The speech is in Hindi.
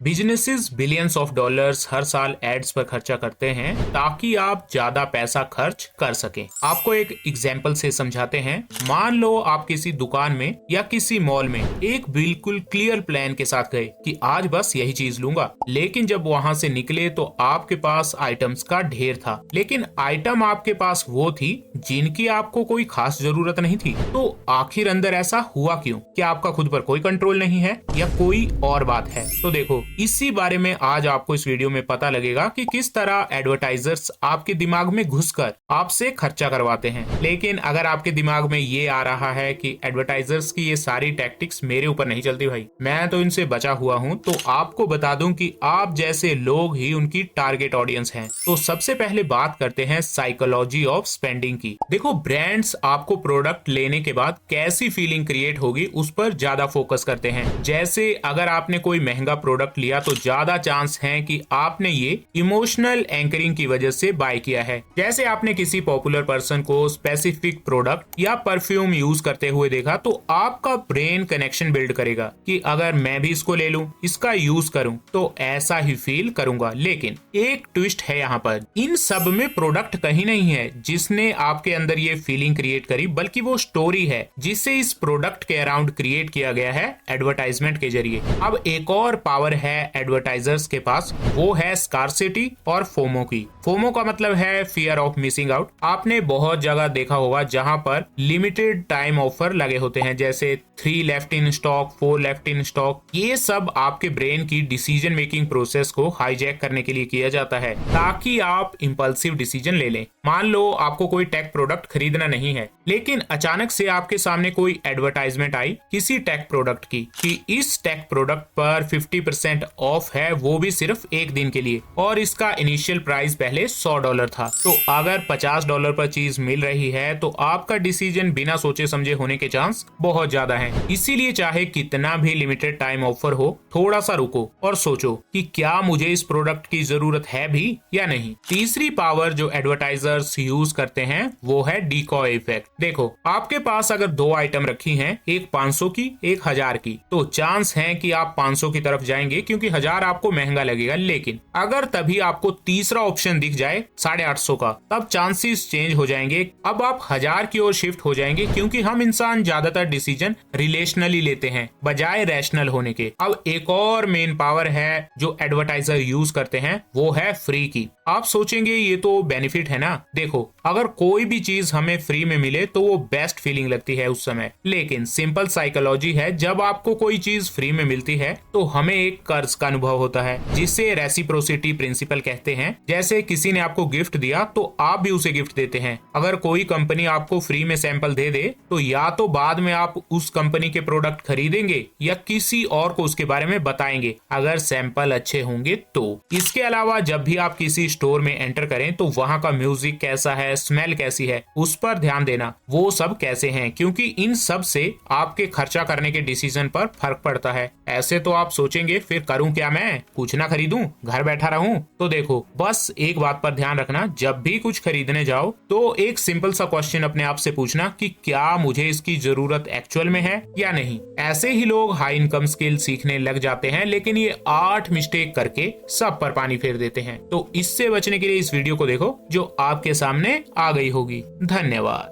बिजनेसेस बिलियंस ऑफ डॉलर्स हर साल एड्स पर खर्चा करते हैं ताकि आप ज्यादा पैसा खर्च कर सकें। आपको एक एग्जांपल से समझाते हैं। मान लो आप किसी दुकान में या किसी मॉल में एक बिल्कुल क्लियर प्लान के साथ गए कि आज बस यही चीज लूंगा, लेकिन जब वहां से निकले तो आपके पास आइटम्स का ढेर था, लेकिन आइटम आपके पास वो थी जिनकी आपको कोई खास जरूरत नहीं थी। तो आखिर अंदर ऐसा हुआ क्यों? क्या आपका खुद पर कोई कंट्रोल नहीं है या कोई और बात है? तो देखो, इसी बारे में आज आपको इस वीडियो में पता लगेगा कि किस तरह एडवर्टाइजर्स आपके दिमाग में घुसकर आपसे खर्चा करवाते हैं। लेकिन अगर आपके दिमाग में ये आ रहा है कि एडवर्टाइजर्स की ये सारी टैक्टिक्स मेरे ऊपर नहीं चलती भाई, मैं तो इनसे बचा हुआ हूँ, तो आपको बता दूं कि आप जैसे लोग ही उनकी टारगेट ऑडियंस हैं। तो सबसे पहले बात करते हैं साइकोलॉजी ऑफ स्पेंडिंग की। देखो, ब्रांड्स आपको प्रोडक्ट लेने के बाद कैसी फीलिंग क्रिएट होगी उस पर ज्यादा फोकस करते हैं। जैसे अगर आपने कोई महंगा प्रोडक्ट लिया तो ज्यादा चांस है कि आपने ये इमोशनल एंकरिंग की वजह से बाय किया है। जैसे आपने किसी पॉपुलर पर्सन को स्पेसिफिक प्रोडक्ट या परफ्यूम यूज करते हुए देखा तो आपका ब्रेन कनेक्शन बिल्ड करेगा कि अगर मैं भी इसको ले लूं, इसका यूज करूं तो ऐसा ही फील करूंगा। लेकिन एक ट्विस्ट है यहाँ पर, इन सब में प्रोडक्ट कहीं नहीं है जिसने आपके अंदर ये फीलिंग क्रिएट करी, बल्कि वो स्टोरी है जिसे इस प्रोडक्ट के अराउंड क्रिएट किया गया है एडवर्टाइजमेंट के जरिए। अब एक और पावर है एडवर्टाइजर्स के पास, वो है स्कार्सिटी और फोमो की। फोमो का मतलब है फियर ऑफ मिसिंग आउट। आपने बहुत जगह देखा होगा जहां पर लिमिटेड टाइम ऑफर लगे होते हैं, जैसे 3 left in stock, 4 left in stock. ये सब आपके ब्रेन की डिसीजन मेकिंग प्रोसेस को हाईजैक करने के लिए किया जाता है ताकि आप इंपल्सिव डिसीजन ले लें। मान लो आपको कोई टेक प्रोडक्ट खरीदना नहीं है, लेकिन अचानक से आपके सामने कोई एडवर्टाइजमेंट आई किसी टेक प्रोडक्ट की कि इस टेक प्रोडक्ट पर 50% ऑफ है, वो भी सिर्फ एक दिन के लिए, और इसका इनिशियल प्राइस पहले $100 था। तो अगर $50 पर चीज मिल रही है तो आपका डिसीजन बिना सोचे समझे होने के चांस बहुत ज्यादा है। इसीलिए चाहे कितना भी लिमिटेड टाइम ऑफर हो, थोड़ा सा रुको और सोचो कि क्या मुझे इस प्रोडक्ट की जरूरत है भी या नहीं। तीसरी पावर जो एडवर्टाइजर्स यूज करते हैं वो है डिकॉय इफेक्ट। देखो, आपके पास अगर 2 आइटम रखी हैं, एक 500 की, एक 1000 की, तो चांस है कि आप 500 की तरफ जाएंगे क्योंकि 1000 आपको महंगा लगेगा। लेकिन अगर तभी आपको तीसरा ऑप्शन दिख जाए 850 का, तब चांसेस चेंज हो जाएंगे। अब आप 1000 की ओर शिफ्ट हो जाएंगे क्योंकि हम इंसान ज्यादातर डिसीजन रिलेशनली लेते हैं बजाय रैशनल होने के। अब एक और मेन पावर है जो एडवर्टाइजर यूज करते हैं, वो है फ्री की। आप सोचेंगे ये तो बेनिफिट है ना। देखो, अगर कोई भी चीज हमें फ्री में मिले तो वो बेस्ट फीलिंग लगती है उस समय, लेकिन सिंपल साइकोलॉजी है, जब आपको कोई चीज फ्री में मिलती है तो हमें एक कर्ज का अनुभव होता है जिसे रेसिप्रोसिटी प्रिंसिपल कहते हैं। जैसे किसी ने आपको गिफ्ट दिया तो आप भी उसे गिफ्ट देते हैं। अगर कोई कंपनी आपको फ्री में सैंपल दे दे तो या तो बाद में आप उस कंपनी के प्रोडक्ट खरीदेंगे या किसी और को उसके बारे में बताएंगे अगर सैंपल अच्छे होंगे तो। इसके अलावा जब भी आप किसी स्टोर में एंटर करें तो वहां का म्यूजिक कैसा है, स्मेल कैसी है, उस पर ध्यान देना, वो सब कैसे हैं, क्योंकि इन सब से आपके खर्चा करने के डिसीजन पर फर्क पड़ता है। ऐसे तो आप सोचेंगे फिर करूं क्या, मैं कुछ ना खरीदूं, घर बैठा रहूं। तो देखो, बस एक बात पर ध्यान रखना, जब भी कुछ खरीदने जाओ तो एक सिंपल सा क्वेश्चन अपने आप से पूछना कि क्या मुझे इसकी जरूरत एक्चुअल में है या नहीं। ऐसे ही लोग हाई इनकम स्किल सीखने लग जाते हैं, लेकिन ये 8 मिस्टेक करके सब पर पानी फेर देते हैं। तो इससे बचने के लिए इस वीडियो को देखो जो आपके सामने आ गई होगी। धन्यवाद।